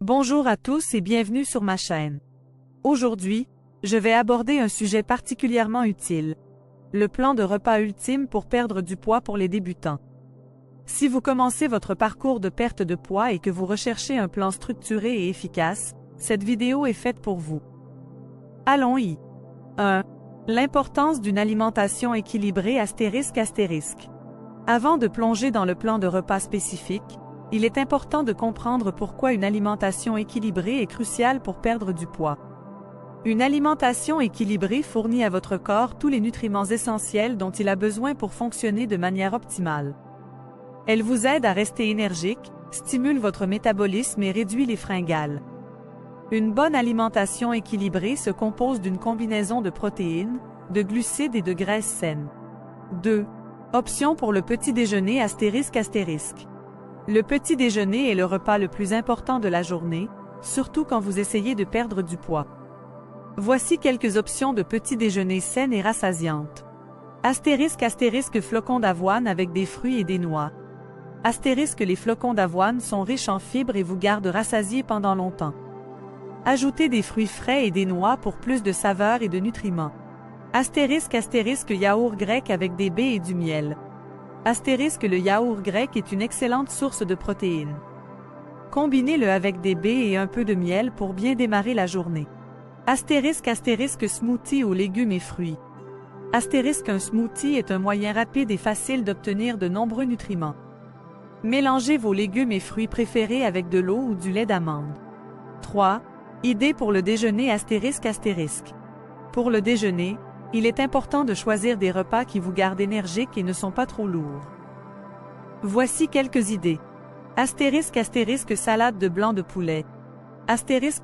Bonjour à tous et bienvenue sur ma chaîne. Aujourd'hui, je vais aborder un sujet particulièrement utile. Le plan de repas ultime pour perdre du poids pour les débutants. Si vous commencez votre parcours de perte de poids et que vous recherchez un plan structuré et efficace, cette vidéo est faite pour vous. Allons-y. 1. L'importance d'une alimentation équilibrée *****. Avant de plonger dans le plan de repas spécifique, il est important de comprendre pourquoi une alimentation équilibrée est cruciale pour perdre du poids. Une alimentation équilibrée fournit à votre corps tous les nutriments essentiels dont il a besoin pour fonctionner de manière optimale. Elle vous aide à rester énergique, stimule votre métabolisme et réduit les fringales. Une bonne alimentation équilibrée se compose d'une combinaison de protéines, de glucides et de graisses saines. 2. Option pour le petit déjeuner *****. Le petit déjeuner est le repas le plus important de la journée, surtout quand vous essayez de perdre du poids. Voici quelques options de petit déjeuner saines et rassasiantes. *** flocons d'avoine avec des fruits et des noix. * les flocons d'avoine sont riches en fibres et vous gardent rassasié pendant longtemps. Ajoutez des fruits frais et des noix pour plus de saveur et de nutriments. *** yaourt grec avec des baies et du miel. Le yaourt grec est une excellente source de protéines. Combinez-le avec des baies et un peu de miel pour bien démarrer la journée. *** smoothie aux légumes et fruits. *** un smoothie est un moyen rapide et facile d'obtenir de nombreux nutriments. Mélangez vos légumes et fruits préférés avec de l'eau ou du lait d'amande. 3. Idée pour le déjeuner ****. Pour le déjeuner, il est important de choisir des repas qui vous gardent énergique et ne sont pas trop lourds. Voici quelques idées. *** salade de blanc de poulet.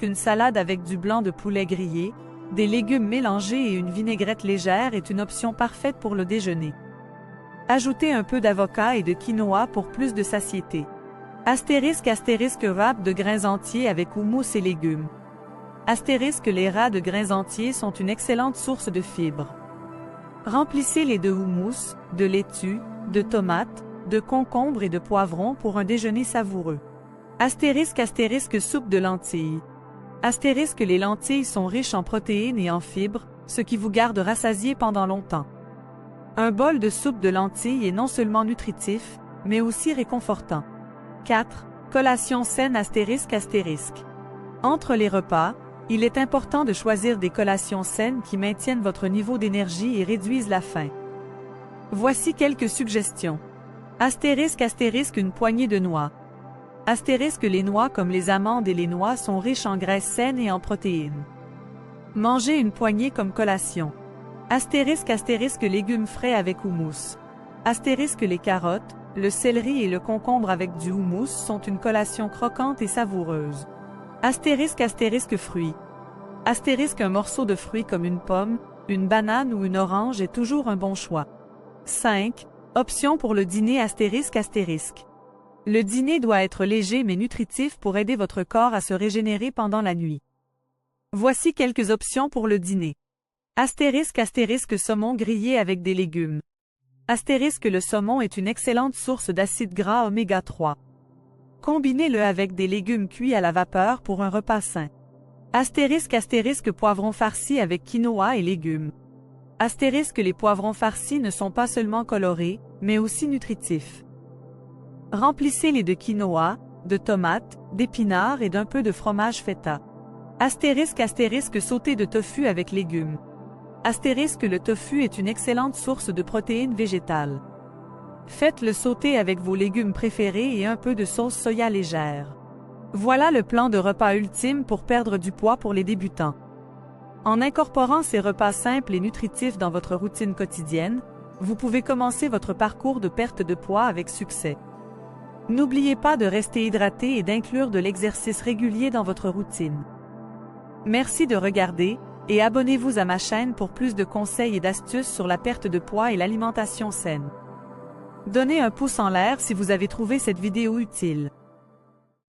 Une salade avec du blanc de poulet grillé, des légumes mélangés et une vinaigrette légère est une option parfaite pour le déjeuner. Ajoutez un peu d'avocat et de quinoa pour plus de satiété. *** wrap de grains entiers avec houmous et légumes. Les ras de grains entiers sont une excellente source de fibres. Remplissez-les de houmous, de laitue, de tomates, de concombres et de poivrons pour un déjeuner savoureux. *** soupe de lentilles. Les lentilles sont riches en protéines et en fibres, ce qui vous garde rassasié pendant longtemps. Un bol de soupe de lentilles est non seulement nutritif, mais aussi réconfortant. 4. Collation saine ***. Entre les repas, il est important de choisir des collations saines qui maintiennent votre niveau d'énergie et réduisent la faim. Voici quelques suggestions. *** une poignée de noix. Les noix comme les amandes et les noix sont riches en graisses saines et en protéines. Mangez une poignée comme collation. *** légumes frais avec houmous. Les carottes, le céleri et le concombre avec du houmous sont une collation croquante et savoureuse. Fruits. Un morceau de fruit comme une pomme, une banane ou une orange est toujours un bon choix. 5. Option pour le dîner ****. Le dîner doit être léger mais nutritif pour aider votre corps à se régénérer pendant la nuit. Voici quelques options pour le dîner. *** saumon grillé avec des légumes. Le saumon est une excellente source d'acides gras oméga 3. Combinez-le avec des légumes cuits à la vapeur pour un repas sain. *** poivrons farcis avec quinoa et légumes. Les poivrons farcis ne sont pas seulement colorés, mais aussi nutritifs. Remplissez-les de quinoa, de tomates, d'épinards et d'un peu de fromage feta. ** sauté de tofu avec légumes. Le tofu est une excellente source de protéines végétales. Faites-le sauter avec vos légumes préférés et un peu de sauce soya légère. Voilà le plan de repas ultime pour perdre du poids pour les débutants. En incorporant ces repas simples et nutritifs dans votre routine quotidienne, vous pouvez commencer votre parcours de perte de poids avec succès. N'oubliez pas de rester hydraté et d'inclure de l'exercice régulier dans votre routine. Merci de regarder et abonnez-vous à ma chaîne pour plus de conseils et d'astuces sur la perte de poids et l'alimentation saine. Donnez un pouce en l'air si vous avez trouvé cette vidéo utile.